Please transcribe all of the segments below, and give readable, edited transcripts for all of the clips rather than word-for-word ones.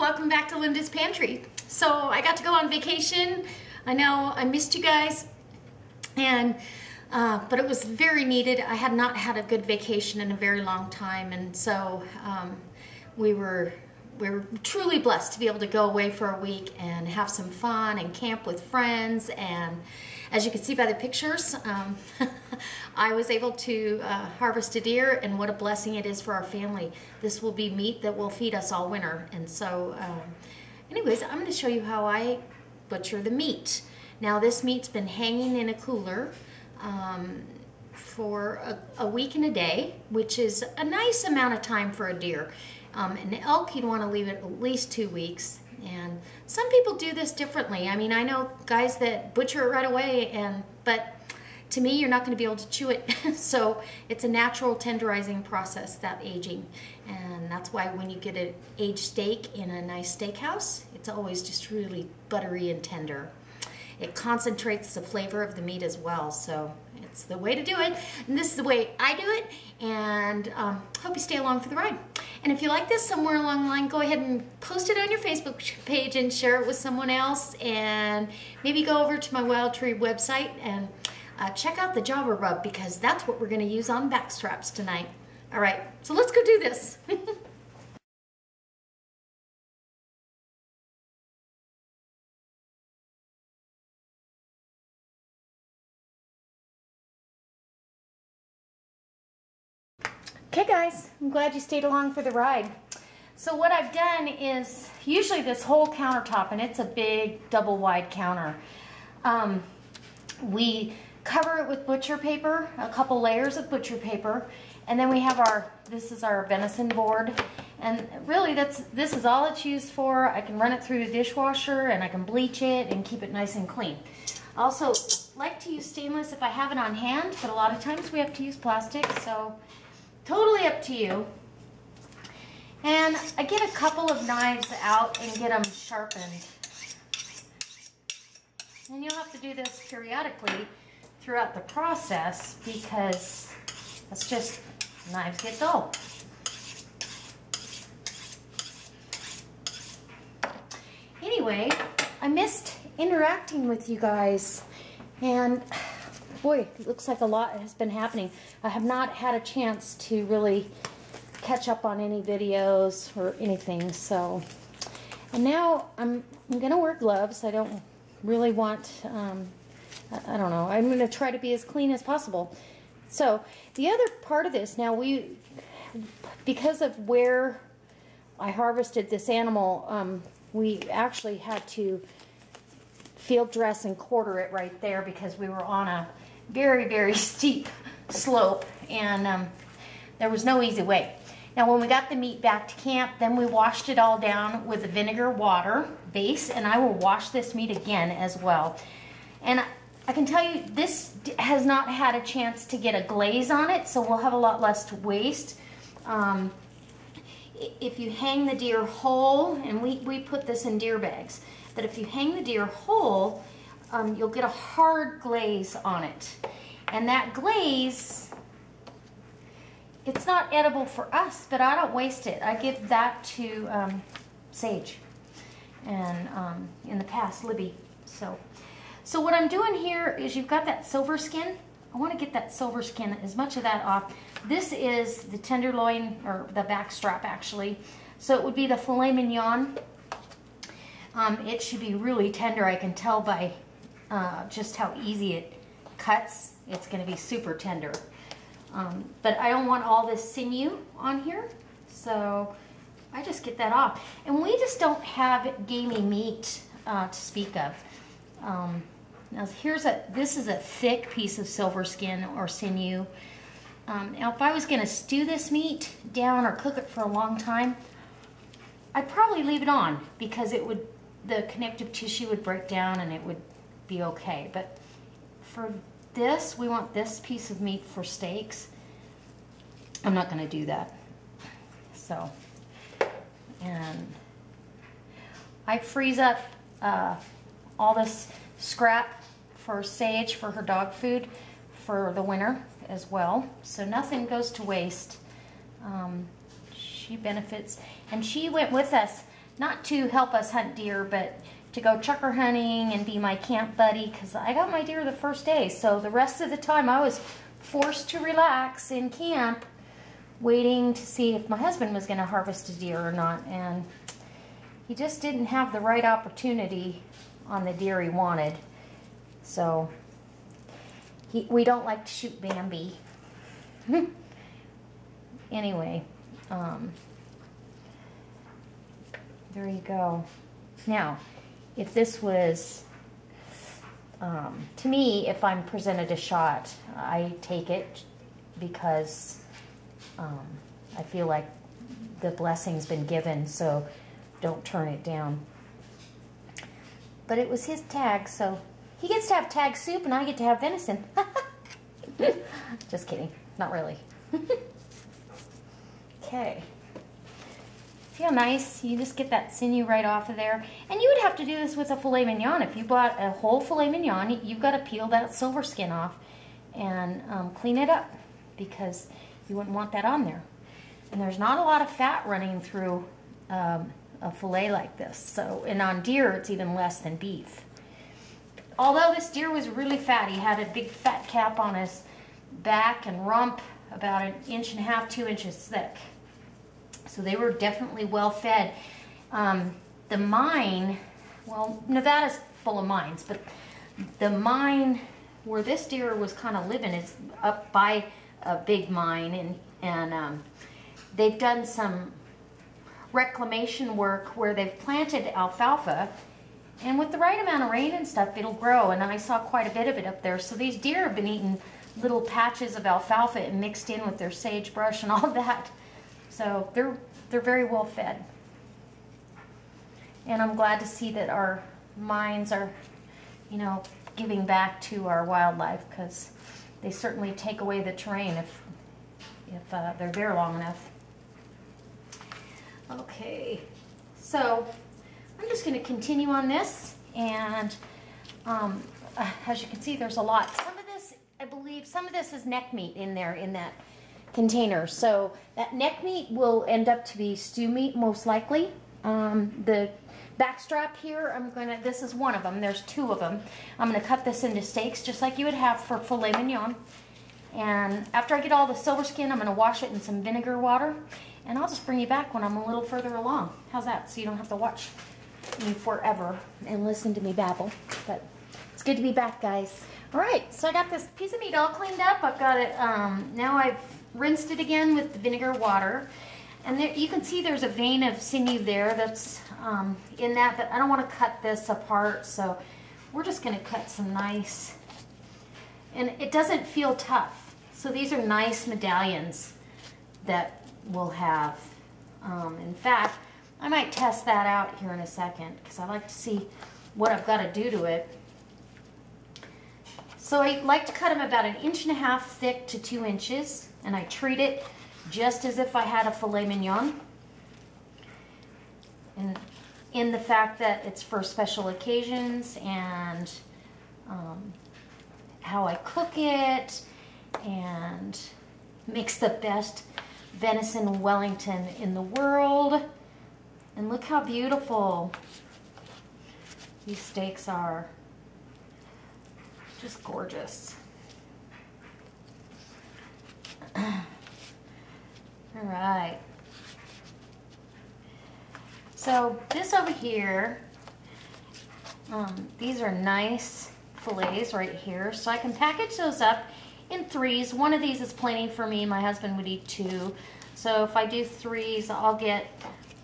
welcome back to Linda's Pantry. So I got to go on vacation. I know I missed you guys, and but it was very needed. I had not had a good vacation in a very long time, and so we were truly blessed to be able to go away for a week and have some fun and camp with friends. And as you can see by the pictures, I was able to harvest a deer, and what a blessing it is for our family. This will be meat that will feed us all winter. And so anyways, I'm going to show you how I butcher the meat. Now this meat's been hanging in a cooler for a week and a day, which is a nice amount of time for a deer. An elk, you'd want to leave it at least 2 weeks. And some people do this differently. I mean, I know guys that butcher it right away, but to me, you're not going to be able to chew it. So it's a natural tenderizing process, that aging. And that's why when you get an aged steak in a nice steakhouse, it's always just really buttery and tender. It concentrates the flavor of the meat as well. So it's the way to do it. And this is the way I do it. And hope you stay along for the ride. And if you like this somewhere along the line, go ahead and post it on your Facebook page and share it with someone else. And maybe go over to my Wild Tree website and check out the Java Rub, because that's what we're going to use on back straps tonight. All right, so let's go do this. Okay guys, I'm glad you stayed along for the ride. So what I've done is, usually this whole countertop, and it's a big double wide counter, we cover it with butcher paper, a couple layers of butcher paper, and then we have this is our venison board, and really this is all it's used for. I can run it through the dishwasher, and I can bleach it and keep it nice and clean. I also like to use stainless if I have it on hand, but a lot of times we have to use plastic, so totally up to you. And I get a couple of knives out and get them sharpened. And you'll have to do this periodically throughout the process, because that's just, knives get dull. Anyway, I missed interacting with you guys, and boy, it looks like a lot has been happening. I have not had a chance to really catch up on any videos or anything, so. And now I'm gonna wear gloves. I don't really want, I don't know, I'm gonna try to be as clean as possible. So the other part of this, now because of where I harvested this animal, we actually had to field dress and quarter it right there, because we were on a very, very steep slope, and there was no easy way. Now when we got the meat back to camp, then we washed it all down with a vinegar water base, and I will wash this meat again as well. And I can tell you, this has not had a chance to get a glaze on it, so we'll have a lot less to waste. If you hang the deer whole, and we put this in deer bags, but if you hang the deer whole, you'll get a hard glaze on it. And that glaze, it's not edible for us, but I don't waste it. I give that to Sage, and in the past, Libby. So what I'm doing here is, you've got that silver skin. I want to get that silver skin, as much of that off. This is the tenderloin, or the back strap actually. So it would be the filet mignon. It should be really tender. I can tell by just how easy it cuts. It's going to be super tender. But I don't want all this sinew on here, so I just get that off. And we just don't have gamey meat to speak of. Now this is a thick piece of silver skin or sinew. Now if I was going to stew this meat down or cook it for a long time, I'd probably leave it on, because the connective tissue would break down and it would be okay. But for this, we want this piece of meat for steaks. I'm not going to do that. So, and I freeze up all this scrap for Sage for her dog food for the winter as well. So nothing goes to waste. She benefits, and she went with us. not to help us hunt deer, but to go chukar hunting and be my camp buddy, because I got my deer the first day. So the rest of the time I was forced to relax in camp, waiting to see if my husband was going to harvest a deer or not. And he just didn't have the right opportunity on the deer he wanted. So we don't like to shoot Bambi. Anyway, there you go. Now, if this was, to me, if I'm presented a shot, I take it because I feel like the blessing's been given, so don't turn it down. But it was his tag, so he gets to have tag soup and I get to have venison. Just kidding, not really. Okay. See how nice? You just get that sinew right off of there. And you would have to do this with a filet mignon. If you bought a whole filet mignon, you've got to peel that silver skin off and clean it up, because you wouldn't want that on there. And there's not a lot of fat running through a filet like this. So, and on deer, it's even less than beef. Although this deer was really fat, he had a big fat cap on his back and rump, about 1.5 inches, 2 inches thick. So they were definitely well fed. The mine, well, Nevada's full of mines, but the mine where this deer was kind of living is up by a big mine, and they've done some reclamation work where they've planted alfalfa, and with the right amount of rain and stuff, it'll grow. And I saw quite a bit of it up there. So these deer have been eating little patches of alfalfa and mixed in with their sagebrush and all that. So they're very well fed. And I'm glad to see that our mines are, you know, giving back to our wildlife, because they certainly take away the terrain if they're there long enough. Okay, so I'm just going to continue on this, and as you can see, there's a lot. Some of this, I believe, some of this is neck meat in there in that container. So that neck meat will end up to be stew meat most likely. The backstrap here, this is one of them. There's 2 of them. I'm going to cut this into steaks just like you would have for filet mignon. And after I get all the silver skin, I'm going to wash it in some vinegar water. And I'll just bring you back when I'm a little further along. How's that? So you don't have to watch me forever and listen to me babble. But it's good to be back, guys. All right, so I got this piece of meat all cleaned up. I've got it, now I've rinsed it again with the vinegar water. And there, you can see there's a vein of sinew there that's in that, but I don't want to cut this apart, so we're just going to cut some nice, and it doesn't feel tough. So these are nice medallions that we'll have. In fact, I might test that out here in a second, because I like to see what I've got to do to it. So I like to cut them about 1.5 inches thick to 2 inches, and I treat it just as if I had a filet mignon. And in the fact that it's for special occasions, and how I cook it, and makes the best venison Wellington in the world. And look how beautiful these steaks are. Just gorgeous. All right. So this over here, these are nice fillets right here. So I can package those up in 3s. One of these is plenty for me. My husband would eat 2. So if I do 3s, I'll get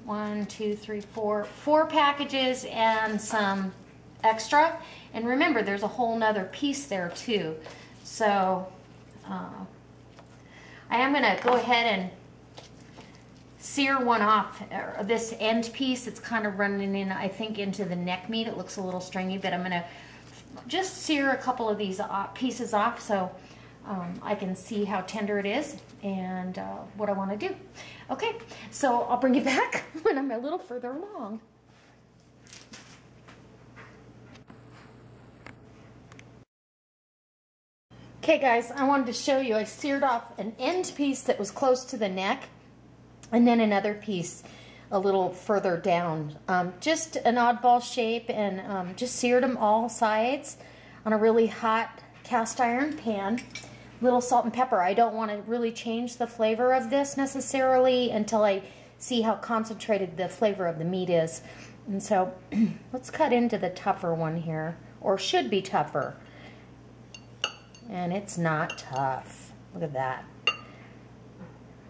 1, 2, 3, 4 packages and some extra. And remember, there's a whole nother piece there too. So I am gonna go ahead and sear one off. This end piece, it's kind of running in, I think, into the neck meat. It looks a little stringy, but I'm gonna just sear a couple of these pieces off so I can see how tender it is and what I want to do. Okay, so I'll bring you back when I'm a little further along. Okay guys, I wanted to show you, I seared off an end piece that was close to the neck, and then another piece a little further down. Just an oddball shape, and just seared them all sides on a really hot cast iron pan. Little salt and pepper. I don't want to really change the flavor of this necessarily until I see how concentrated the flavor of the meat is. And so let's cut into the tougher one here, or should be tougher. And it's not tough. Look at that.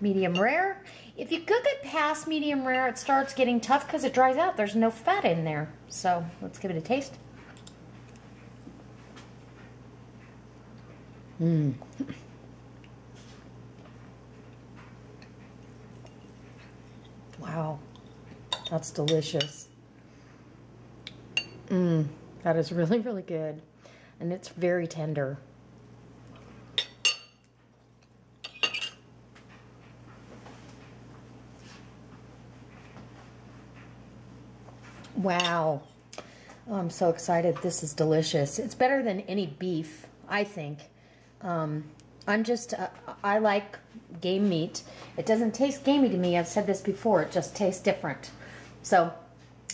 Medium rare. If you cook it past medium rare, it starts getting tough because it dries out. There's no fat in there. So let's give it a taste. Wow, that's delicious. That is really, really good. And it's very tender. Wow. Oh, I'm so excited. This is delicious. It's better than any beef, I think. I like game meat. It doesn't taste gamey to me. I've said this before. It just tastes different. So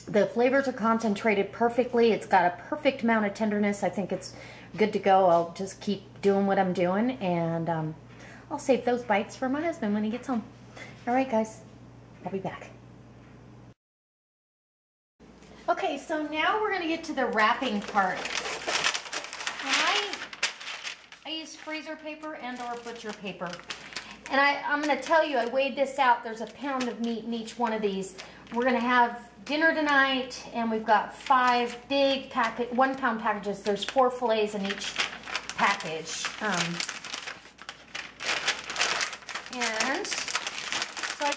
the flavors are concentrated perfectly. It's got a perfect amount of tenderness. I think it's good to go. I'll just keep doing what I'm doing, and I'll save those bites for my husband when he gets home. All right, guys. I'll be back. Okay, so now we're going to get to the wrapping part. I use freezer paper and or butcher paper. And I'm going to tell you, I weighed this out. There's a pound of meat in each one of these. We're going to have dinner tonight, and we've got 5 big 1 pound packages. There's 4 fillets in each package. And so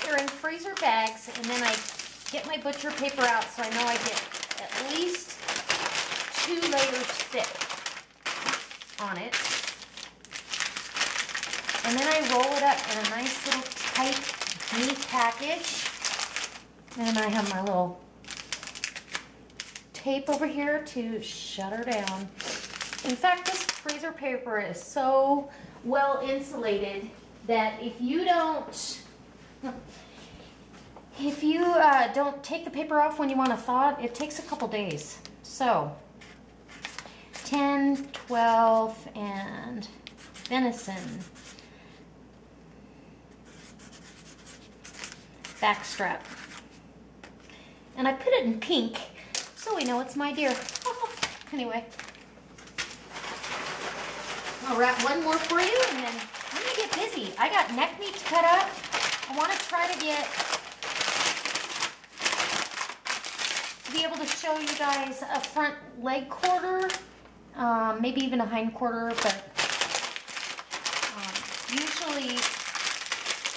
they're in freezer bags, and then I get my butcher paper out so I know I get at least 2 layers thick on it. And then I roll it up in a nice little tight meat package. And I have my little tape over here to shut her down. In fact, this freezer paper is so well insulated that if you don't take the paper off when you want to thaw it, it takes a couple days. So 10, 12, and venison. Backstrap. And I put it in pink so we know it's my deer. Anyway, I'll wrap one more for you, and then I'm gonna get busy. I got neck meat to cut up. I want to try to be able to show you guys a front leg quarter, maybe even a hind quarter, but usually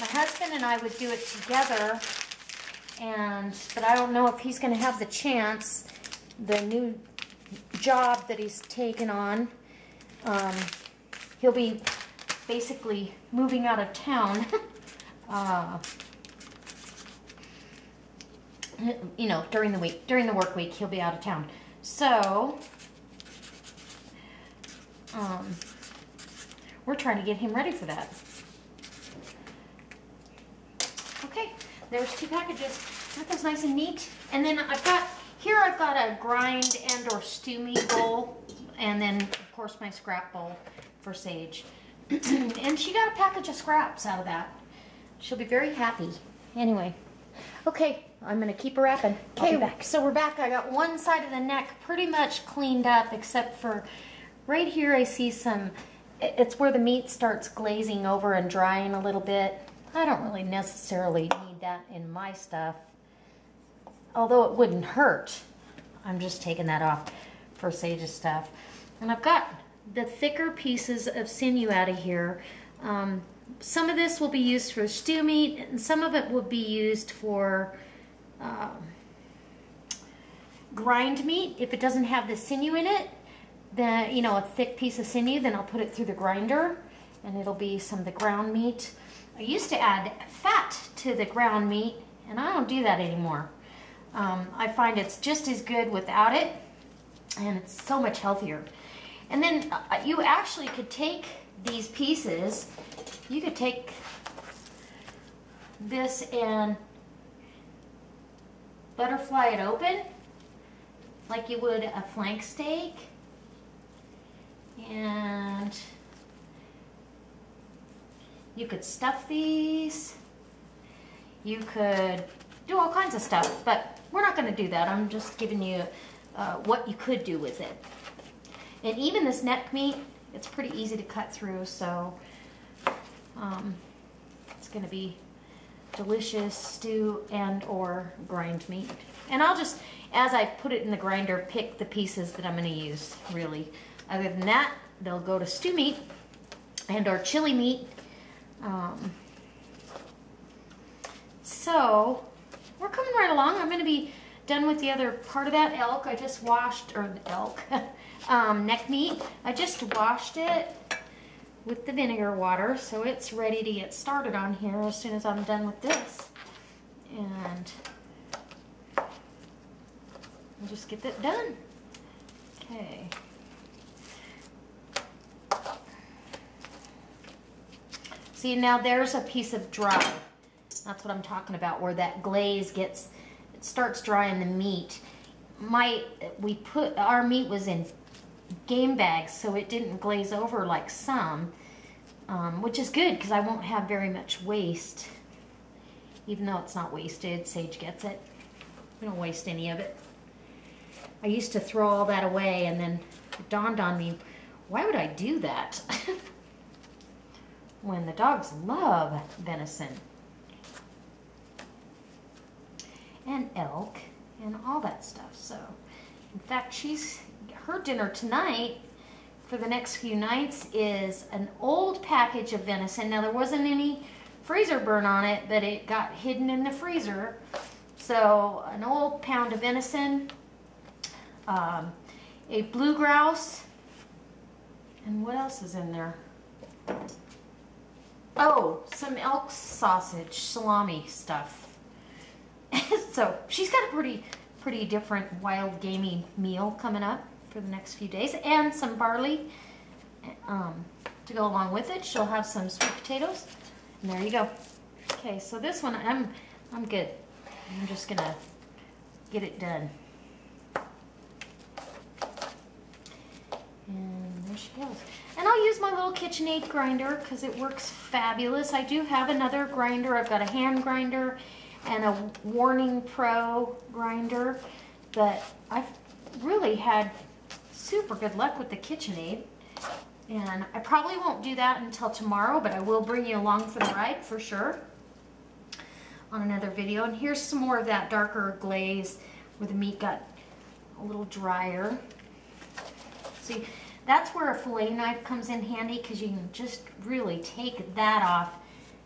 my husband and I would do it together, but I don't know if he's going to have the chance. The new job that he's taken on, he'll be basically moving out of town. You know, during the work week, he'll be out of town. So, we're trying to get him ready for that. Okay, there's 2 packages. Aren't those nice and neat? And then I've got a grind and or stew meat bowl, and then of course my scrap bowl for Sage. And she got a package of scraps out of that. She'll be very happy. Anyway, okay, I'm gonna keep her wrapping. Okay, so we're back. I got one side of the neck pretty much cleaned up, except for right here I see it's where the meat starts glazing over and drying a little bit. I don't really necessarily need that in my stuff, although it wouldn't hurt. I'm just taking that off for Sage's stuff. And I've got the thicker pieces of sinew out of here. Some of this will be used for stew meat, and some of it will be used for grind meat. If it doesn't have the sinew in it, then, you know, a thick piece of sinew, then I'll put it through the grinder, and it'll be some of the ground meat. I used to add fat to the ground meat, and I don't do that anymore. I find it's just as good without it, and it's so much healthier. And then you actually could take these pieces, you could take this and butterfly it open like you would a flank steak. And you could stuff these. You could do all kinds of stuff, but we're not going to do that. I'm just giving you what you could do with it. And even this neck meat, it's pretty easy to cut through, so it's going to be delicious stew and or grind meat. And I'll just, as I put it in the grinder, pick the pieces that I'm going to use, really. Other than that, they'll go to stew meat and or chili meat. So we're coming right along. I'm going to be done with the other part of that elk. I just washed, or elk, neck meat. I just washed it with the vinegar water, so it's ready to get started on here as soon as I'm done with this. And we'll just get that done. Okay. See, now there's a piece of dry. That's what I'm talking about, where that glaze gets, it starts drying the meat. Our meat was in game bags, so it didn't glaze over like some, which is good because I won't have very much waste. Even though it's not wasted, Sage gets it. We don't waste any of it. I used to throw all that away, and then it dawned on me, why would I do that? When the dogs love venison and elk and all that stuff. So in fact, her dinner tonight for the next few nights is an old package of venison. Now there wasn't any freezer burn on it, but it got hidden in the freezer. So an old pound of venison, a blue grouse, and what else is in there? Oh, some elk sausage, salami stuff. So she's got a pretty different wild gamey meal coming up for the next few days, and some barley to go along with it. She'll have some sweet potatoes, and there you go. Okay, so this one I'm good. I'm just gonna get it done. And there she goes. And I'll use my little KitchenAid grinder because it works fabulous. I do have another grinder. I've got a hand grinder and a Warning Pro grinder, but I've really had super good luck with the KitchenAid. And I probably won't do that until tomorrow, but I will bring you along for the ride for sure on another video. And here's some more of that darker glaze where the meat got a little drier. See, that's where a fillet knife comes in handy, because you can just really take that off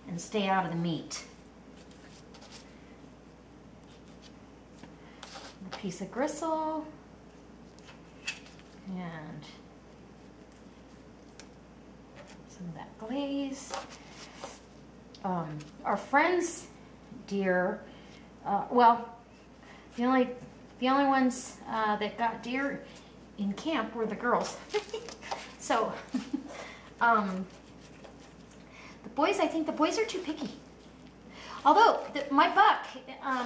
and stay out of the meat. A piece of gristle and some of that glaze. Our friend's deer, well, the only ones that got deer in camp were the girls. So, the boys, I think the boys are too picky. Although, my buck,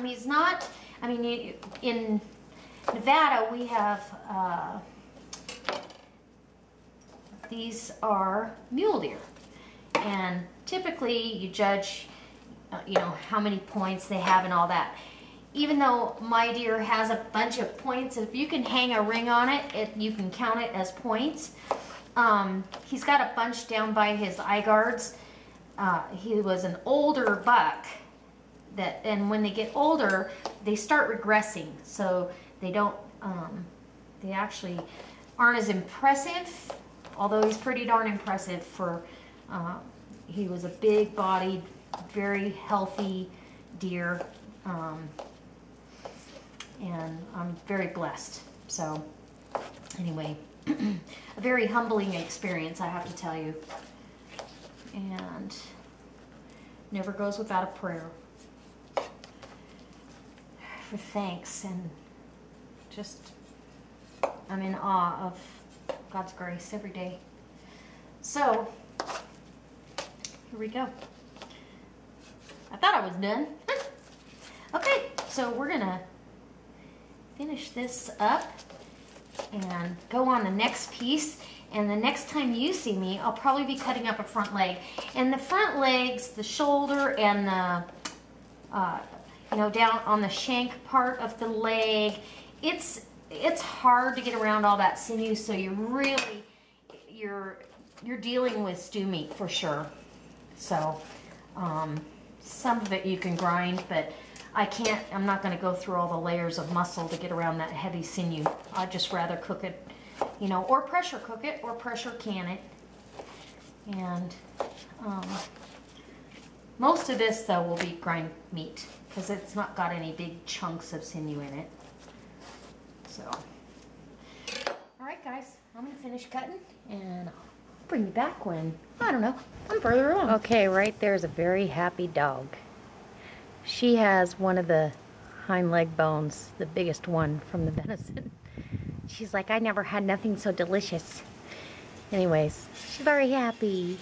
he's not, I mean, in Nevada we have, these are mule deer. And typically you judge, you know, how many points they have and all that. Even though my deer has a bunch of points, if you can hang a ring on it, you can count it as points. He's got a bunch down by his eye guards. He was an older buck, and when they get older, they start regressing. So they don't, they actually aren't as impressive, although he's pretty darn impressive for, he was a big-bodied, very healthy deer. And I'm very blessed. So anyway, a very humbling experience, I have to tell you. And never goes without a prayer for thanks, and just I'm in awe of God's grace every day. So here we go. I thought I was done. Okay, so we're gonna finish this up and go on the next piece. And the next time you see me, I'll probably be cutting up a front leg. And the front legs, the shoulder and the, you know, down on the shank part of the leg, it's hard to get around all that sinew, so you're dealing with stew meat for sure. So some of it you can grind, but I'm not going to go through all the layers of muscle to get around that heavy sinew. I'd just rather cook it, you know, or pressure cook it or pressure can it. And most of this though will be grind meat because it's not got any big chunks of sinew in it. So, all right guys, I'm gonna finish cutting and I'll bring you back when, I don't know, I'm further along. Okay, right there's a very happy dog. She has one of the hind leg bones, the biggest one from the venison. She's like, I never had nothing so delicious. Anyways, she's very happy.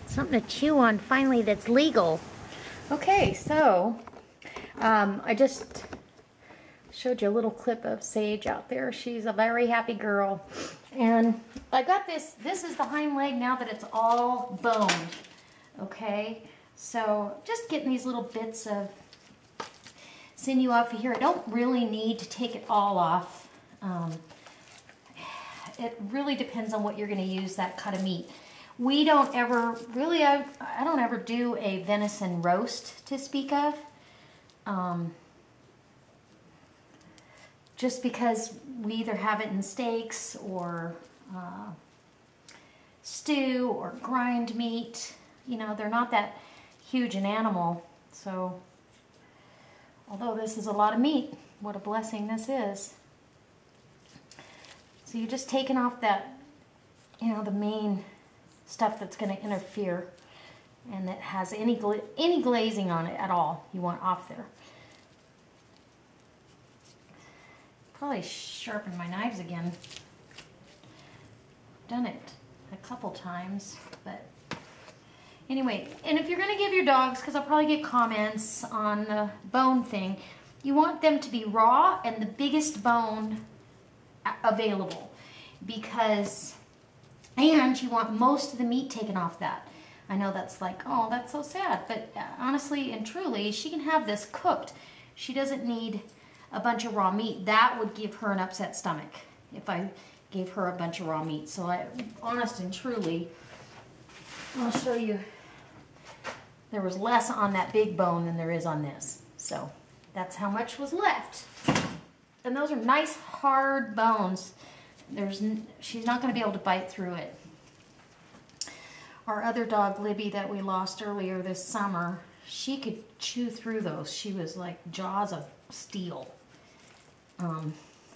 Something to chew on finally that's legal. Okay, so I just showed you a little clip of Sage out there. She's a very happy girl. And I got this is the hind leg now that it's all boned. Okay, so just getting these little bits of sinew off of here. I don't really need to take it all off. It really depends on what you're going to use that cut of meat. We don't ever, really, I don't ever do a venison roast to speak of. Just because we either have it in steaks or stew or grind meat. You know, they're not that huge an animal. So, although this is a lot of meat, what a blessing this is. So you're just taking off that, you know, the main stuff that's going to interfere and that has any glazing on it at all you want off there. Probably sharpen my knives again. Done it a couple times, but anyway, and if you're going to give your dogs, because I'll probably get comments on the bone thing, you want them to be raw and the biggest bone available, because, and you want most of the meat taken off that. I know that's like, oh, that's so sad, but honestly and truly, she can have this cooked. She doesn't need a bunch of raw meat. That would give her an upset stomach if I gave her a bunch of raw meat. So honest and truly, I'll show you. There was less on that big bone than there is on this. So that's how much was left. And those are nice hard bones. She's not going to be able to bite through it. Our other dog, Libby, that we lost earlier this summer, she could chew through those. She was like jaws of steel.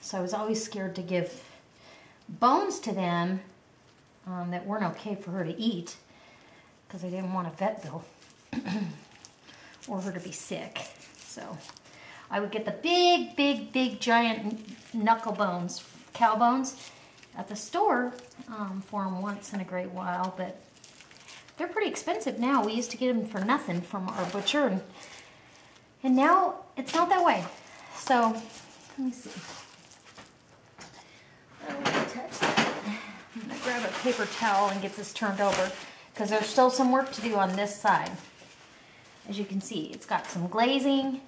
So I was always scared to give bones to them that weren't okay for her to eat because I didn't want a vet bill or her to be sick. So I would get the big, giant knuckle bones, cow bones, at the store for them once in a great while, but they're pretty expensive now. We used to get them for nothing from our butcher, and now it's not that way. So let me see. I don't want to touch that. I'm going to grab a paper towel and get this turned over because there's still some work to do on this side. As you can see, it's got some glazing.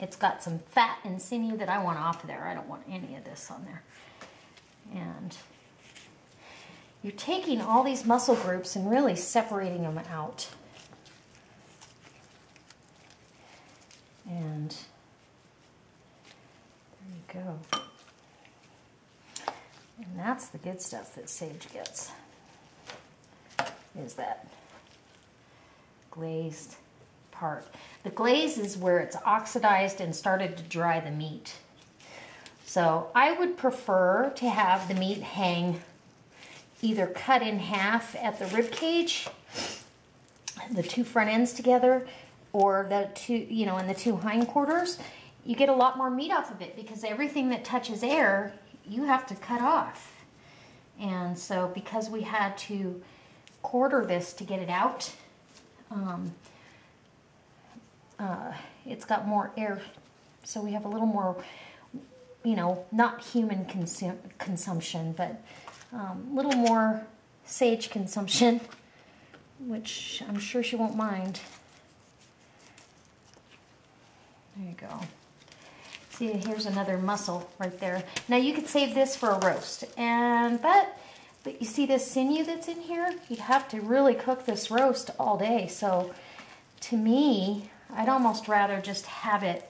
It's got some fat and sinew that I want off of there. I don't want any of this on there. And you're taking all these muscle groups and really separating them out. And there you go. And that's the good stuff that Sage gets, is that glazed part. The glaze is where it's oxidized and started to dry the meat. So I would prefer to have the meat hang either cut in half at the rib cage, the two front ends together, or the two, you know, in the two hindquarters. You get a lot more meat off of it because everything that touches air, you have to cut off. And so because we had to quarter this to get it out. It's got more air, so we have a little more, you know, not human consumption, but a little more sage consumption, which I'm sure she won't mind. There you go. See, here's another mussel right there. Now you could save this for a roast, but you see this sinew that's in here? You'd have to really cook this roast all day. So to me, I'd almost rather just have it,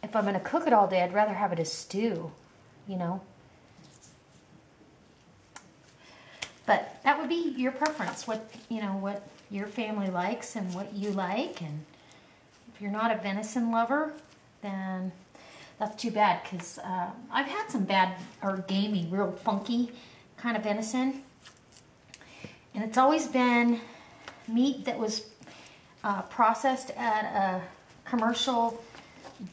if I'm going to cook it all day, I'd rather have it as stew, you know. But that would be your preference, what your family likes and what you like. And if you're not a venison lover, then that's too bad, because I've had some bad or gamey, real funky kind of venison. And it's always been meat that was processed at a commercial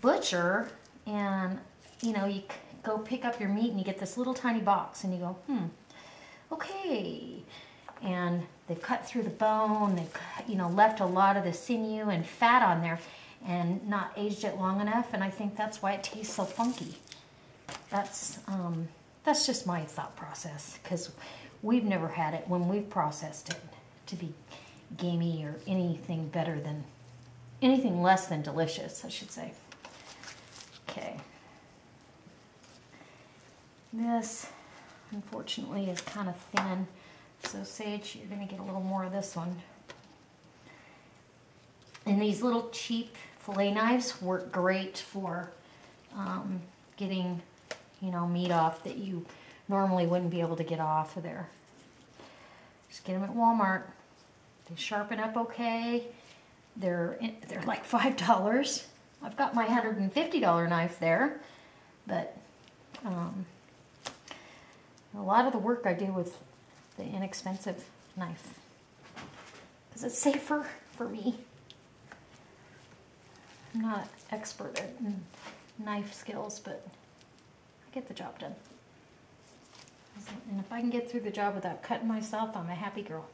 butcher, and you know, you go pick up your meat and you get this little tiny box and you go, okay. And they've cut through the bone, they've, you know, left a lot of the sinew and fat on there and not aged it long enough, and I think that's why it tastes so funky. That's just my thought process, because we've never had it when we've processed it to be gamey or anything less than delicious, I should say. Okay. This, unfortunately, is kind of thin. So Sage, you're going to get a little more of this one. And these little cheap fillet knives work great for getting, you know, meat off that you normally wouldn't be able to get off of there. Just get them at Walmart. They sharpen up okay. They're like $5. I've got my $150 knife there, but a lot of the work I do with the inexpensive knife because it's safer for me. I'm not expert at knife skills, but I get the job done. And if I can get through the job without cutting myself, I'm a happy girl.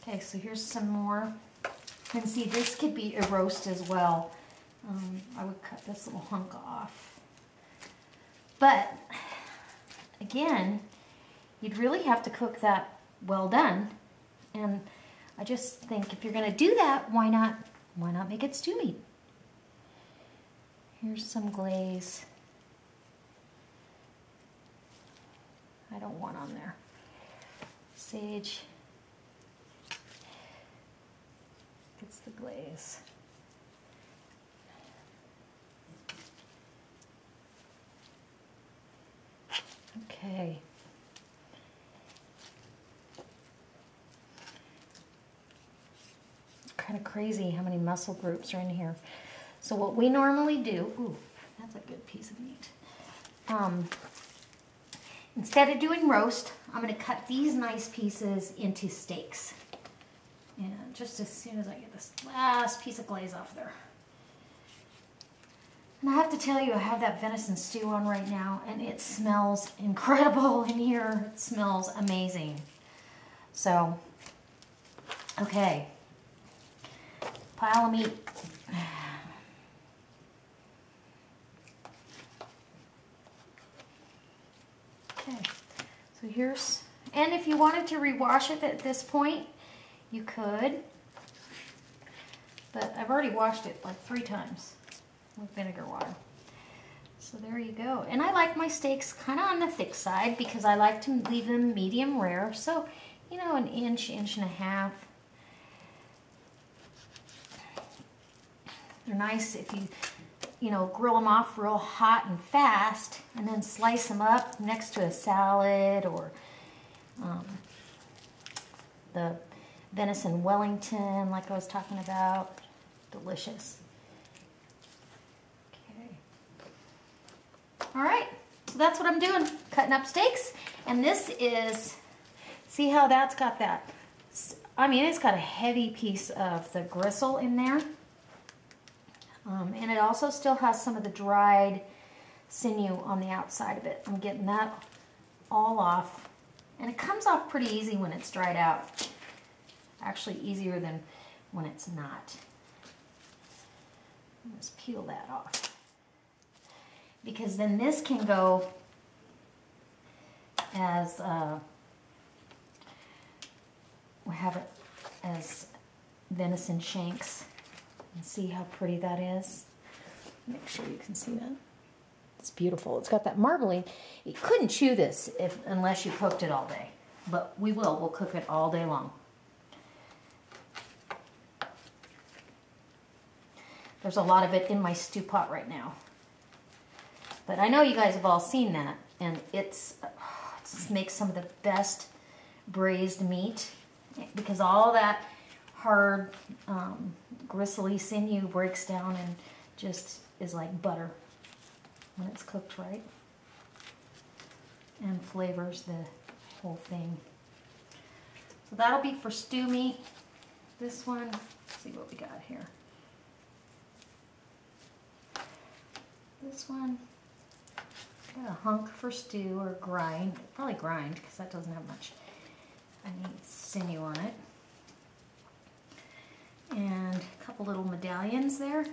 Okay, so here's some more. And see, this could be a roast as well. I would cut this little hunk off. But, again, you'd really have to cook that well done. And I just think if you're going to do that, why not make it stew meat? Here's some glaze. I don't want on there. Sage gets the glaze. Okay. Kind of crazy how many muscle groups are in here. So what we normally do, ooh, that's a good piece of meat. Instead of doing roast, I'm going to cut these nice pieces into steaks. And just as soon as I get this last piece of glaze off there. And I have to tell you, I have that venison stew on right now, and it smells incredible in here. It smells amazing. So, okay. Pile of meat. Okay, so here's, and if you wanted to rewash it at this point, you could, but I've already washed it like 3 times with vinegar water. So there you go. And I like my steaks kind of on the thick side because I like to leave them medium rare. So, you know, an inch, inch and a half. They're nice if you know, grill them off real hot and fast and then slice them up next to a salad or the venison Wellington like I was talking about. Delicious. Okay. All right, so that's what I'm doing, cutting up steaks. And this is, see how that's got that, I mean, it's got a heavy piece of the gristle in there. And it also still has some of the dried sinew on the outside of it. I'm getting that all off. And it comes off pretty easy when it's dried out. Actually easier than when it's not. Let's peel that off. Because then this can go as, we have it as venison shanks. And see how pretty that is? Make sure you can see that. It's beautiful. It's got that marbling. You couldn't chew this unless you cooked it all day. But we will. We'll cook it all day long. There's a lot of it in my stew pot right now. But I know you guys have all seen that. And it makes some of the best braised meat. Because all that hard, gristly sinew breaks down and just is like butter when it's cooked right, and flavors the whole thing. So that'll be for stew meat. This one, let's see what we got here. This one, got a hunk for stew or grind, probably grind because that doesn't have much sinew on it. And a couple little medallions there.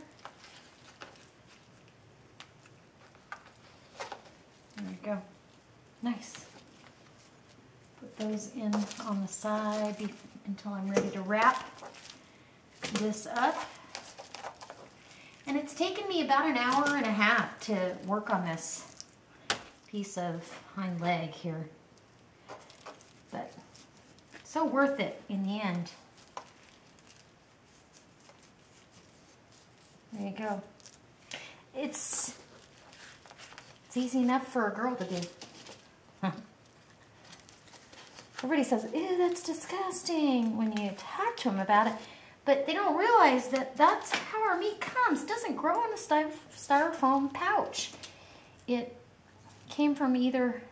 There we go. Nice. Put those in on the side until I'm ready to wrap this up. And it's taken me about an hour and a half to work on this piece of hind leg here. But so worth it in the end. There you go. It's easy enough for a girl to do. Everybody says, ew, that's disgusting when you talk to them about it. But they don't realize that that's how our meat comes. It doesn't grow in a styrofoam pouch. It came from either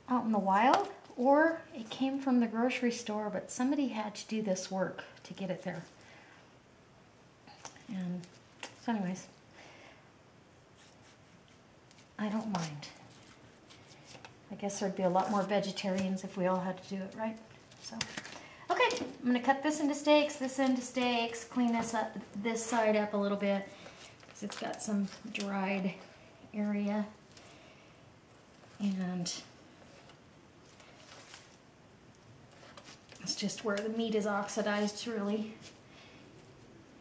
out in the wild or it came from the grocery store, but somebody had to do this work to get it there. And so anyways, I don't mind. I guess there'd be a lot more vegetarians if we all had to do it, right? So, okay, I'm gonna cut this into steaks, clean this side up a little bit, because it's got some dried area. And it's just where the meat is oxidized, really.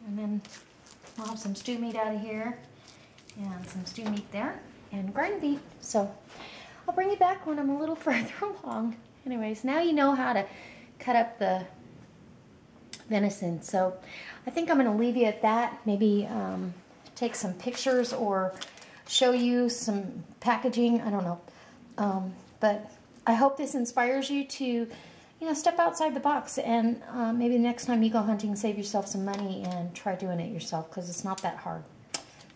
And then I'll have some stew meat out of here, and some stew meat there, and grind beef. So I'll bring you back when I'm a little further along. Anyways, now you know how to cut up the venison. So I think I'm going to leave you at that. Maybe take some pictures or show you some packaging. I don't know. But I hope this inspires you to, step outside the box and maybe the next time you go hunting, save yourself some money and try doing it yourself, because it's not that hard.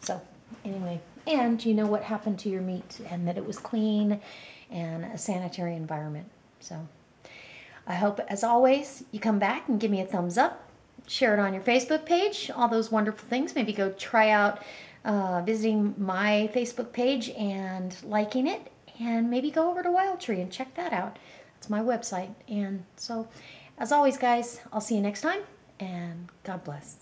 So anyway, and you know what happened to your meat and that it was clean and a sanitary environment. So I hope, as always, you come back and give me a thumbs up, share it on your Facebook page, all those wonderful things. Maybe go try out visiting my Facebook page and liking it, and maybe go over to Wild Tree and check that out. It's my website. And so, as always, guys, I'll see you next time, and God bless.